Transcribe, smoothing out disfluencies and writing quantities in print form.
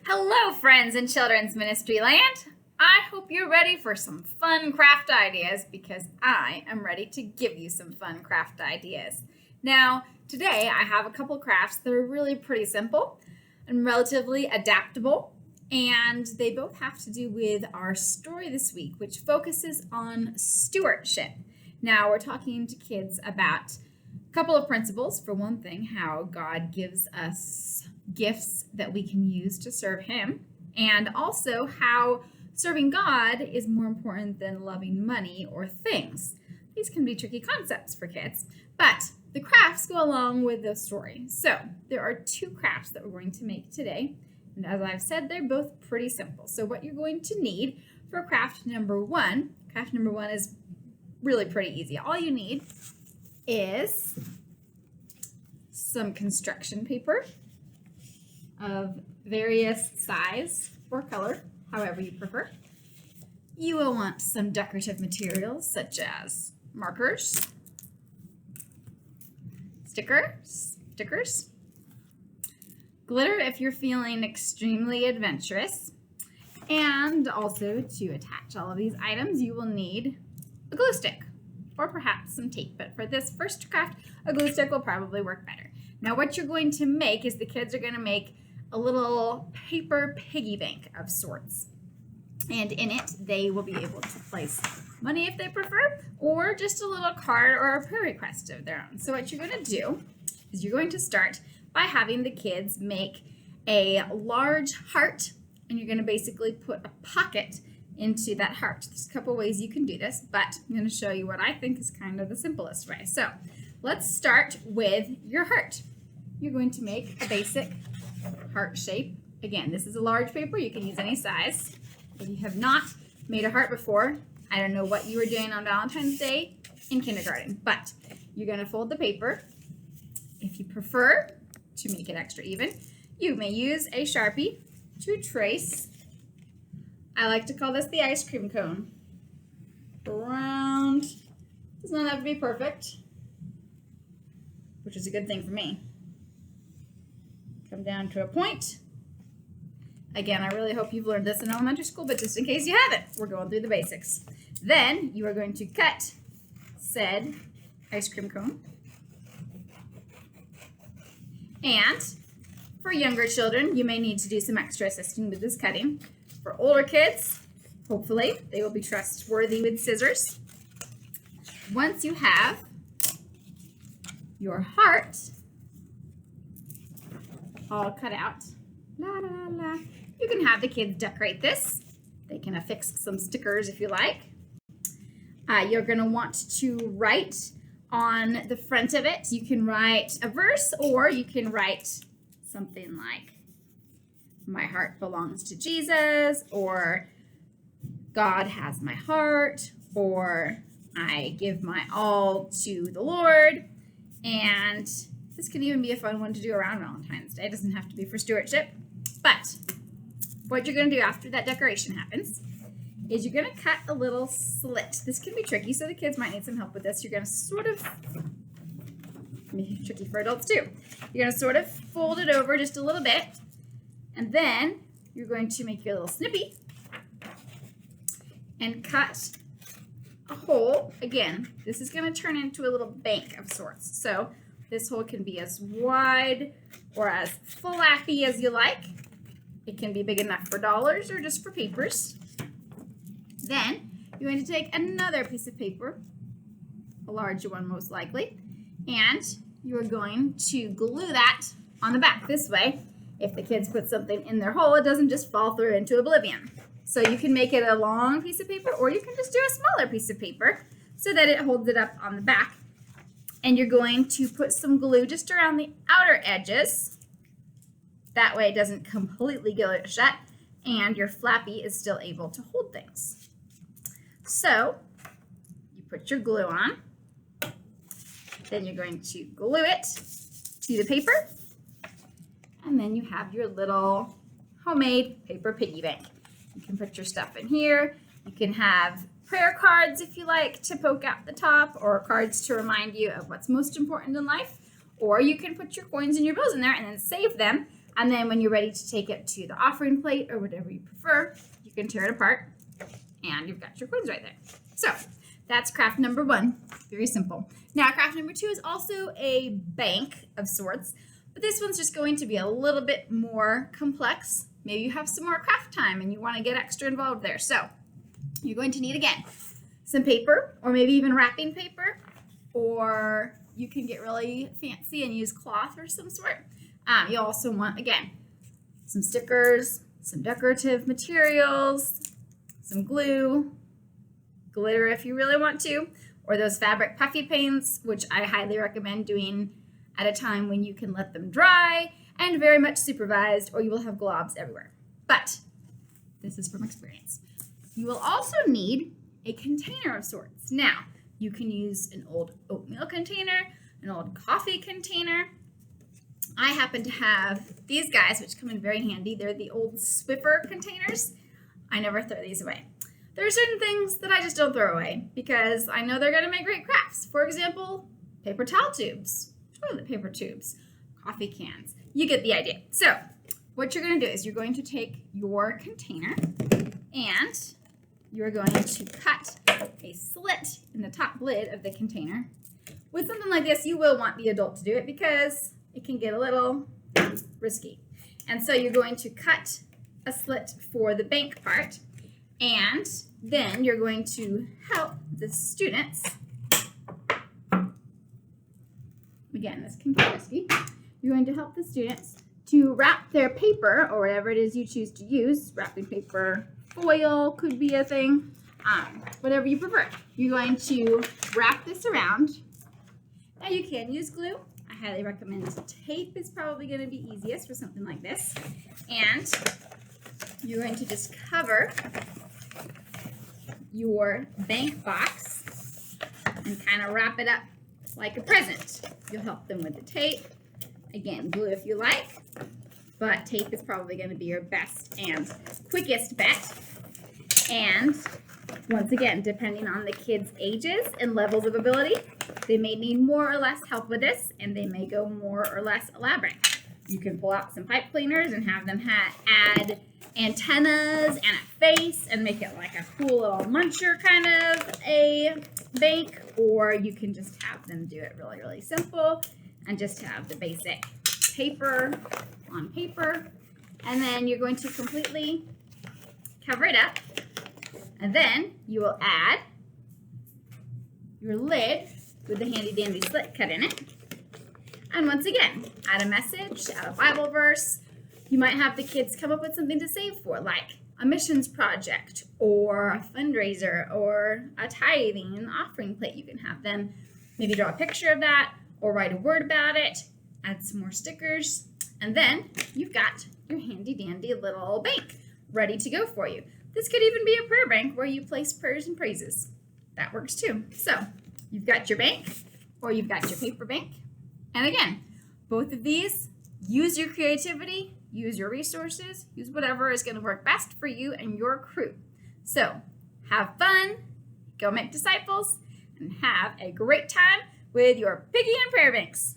Hello, friends in Children's Ministry Land. I hope you're ready for some fun craft ideas because I am ready to give you some fun craft ideas. Now, today I have a couple crafts that are really pretty simple and relatively adaptable, and they both have to do with our story this week, which focuses on stewardship. Now, we're talking to kids about a couple of principles. For one thing, how God gives us gifts that we can use to serve Him, and also how serving God is more important than loving money or things. These can be tricky concepts for kids, but the crafts go along with the story. So there are two crafts that we're going to make today, and as I've said, they're both pretty simple. So what you're going to need for craft number one is really pretty easy. All you need is some construction paper of various size or color, however you prefer. You will want some decorative materials such as markers, stickers, glitter if you're feeling extremely adventurous, and also to attach all of these items you will need a glue stick or perhaps some tape, but for this first craft, a glue stick will probably work better. Now what you're going to make is the kids are going to make a little paper piggy bank of sorts. And in it, they will be able to place money if they prefer, or just a little card or a prayer request of their own. So what you're going to do is you're going to start by having the kids make a large heart, and you're going to basically put a pocket into that heart. There's a couple ways you can do this, but I'm going to show you what I think is kind of the simplest way. So let's start with your heart. You're going to make a basic heart shape. Again, this is a large paper. You can use any size. If you have not made a heart before, I don't know what you were doing on Valentine's Day in kindergarten, but you're going to fold the paper. If you prefer to make it extra even, you may use a Sharpie to trace. I like to call this the ice cream cone. Around. Does not have to be perfect, which is a good thing for me. Come down to a point. Again, I really hope you've learned this in elementary school, but just in case you haven't, we're going through the basics. Then you are going to cut said ice cream cone. And for younger children, you may need to do some extra assisting with this cutting. For older kids, hopefully, they will be trustworthy with scissors. Once you have your heart all cut out, you can have the kids decorate this. They can affix some stickers if you like. You're going to want to write on the front of it. You can write a verse, or you can write something like, "My heart belongs to Jesus," or "God has my heart," or "I give my all to the Lord." And this can even be a fun one to do around Valentine's Day. It doesn't have to be for stewardship. But what you're going to do after that decoration happens is you're going to cut a little slit. This can be tricky, so the kids might need some help with this. You're going to sort of, maybe tricky for adults too. You're going to sort of fold it over just a little bit, and then you're going to make your little snippy and cut a hole. Again, this is going to turn into a little bank of sorts. So this hole can be as wide or as flappy as you like. It can be big enough for dollars or just for papers. Then you're going to take another piece of paper, a larger one most likely, and you're going to glue that on the back. This way, if the kids put something in their hole, it doesn't just fall through into oblivion. So you can make it a long piece of paper, or you can just do a smaller piece of paper so that it holds it up on the back. And you're going to put some glue just around the outer edges. That way it doesn't completely get shut, and your flappy is still able to hold things. So you put your glue on. Then you're going to glue it to the paper. And then you have your little homemade paper piggy bank. You can put your stuff in here. You can have prayer cards if you like to poke out the top, or cards to remind you of what's most important in life. Or you can put your coins and your bills in there and then save them And then when you're ready to take it to the offering plate or whatever you prefer, you can tear it apart and you've got your coins right there. So that's craft number 1. Very simple. Now craft number 2 is also a bank of sorts, but this one's just going to be a little bit more complex. Maybe you have some more craft time and you want to get extra involved there. So you're going to need, again, some paper or maybe even wrapping paper, or you can get really fancy and use cloth or some sort. You also want, again, some stickers, some decorative materials, some glue, glitter if you really want to, or those fabric puffy paints, which I highly recommend doing at a time when you can let them dry and very much supervised, or you will have globs everywhere. But this is from experience. You will also need a container of sorts. Now, you can use an old oatmeal container, an old coffee container. I happen to have these guys, which come in very handy. They're the old Swiffer containers. I never throw these away. There are certain things that I just don't throw away because I know they're going to make great crafts. For example, paper towel tubes, toilet paper tubes, coffee cans. You get the idea. So what you're going to do is you're going to take your container and you're going to cut a slit in the top lid of the container. With something like this, you will want the adult to do it because it can get a little risky. And so you're going to cut a slit for the bank part, and then you're going to help the students. Again, this can get risky. You're going to help the students to wrap their paper, or whatever it is you choose to use. Wrapping paper, foil could be a thing, whatever you prefer. You're going to wrap this around. Now you can use glue. I highly recommend tape is probably going to be easiest for something like this. And you're going to just cover your bank box and kind of wrap it up like a present. You'll help them with the tape. Again, glue if you like, but tape is probably going to be your best and quickest bet. And once again, depending on the kids' ages and levels of ability, they may need more or less help with this, and they may go more or less elaborate. You can pull out some pipe cleaners and have them add antennas and a face and make it like a cool little muncher kind of a bank, or you can just have them do it really, really simple and just have the basic paper on paper. And then you're going to completely cover it up. And then you will add your lid with the handy dandy slit cut in it. And once again, add a message, add a Bible verse. You might have the kids come up with something to save for, like a missions project or a fundraiser or a tithing and offering plate. You can have them maybe draw a picture of that or write a word about it, add some more stickers, and then you've got your handy dandy little bank ready to go for you. This could even be a prayer bank where you place prayers and praises. That works too. So you've got your bank or you've got your paper bank. And again, both of these, use your creativity, use your resources, use whatever is going to work best for you and your crew. So have fun, go make disciples, and have a great time with your piggy and prayer banks.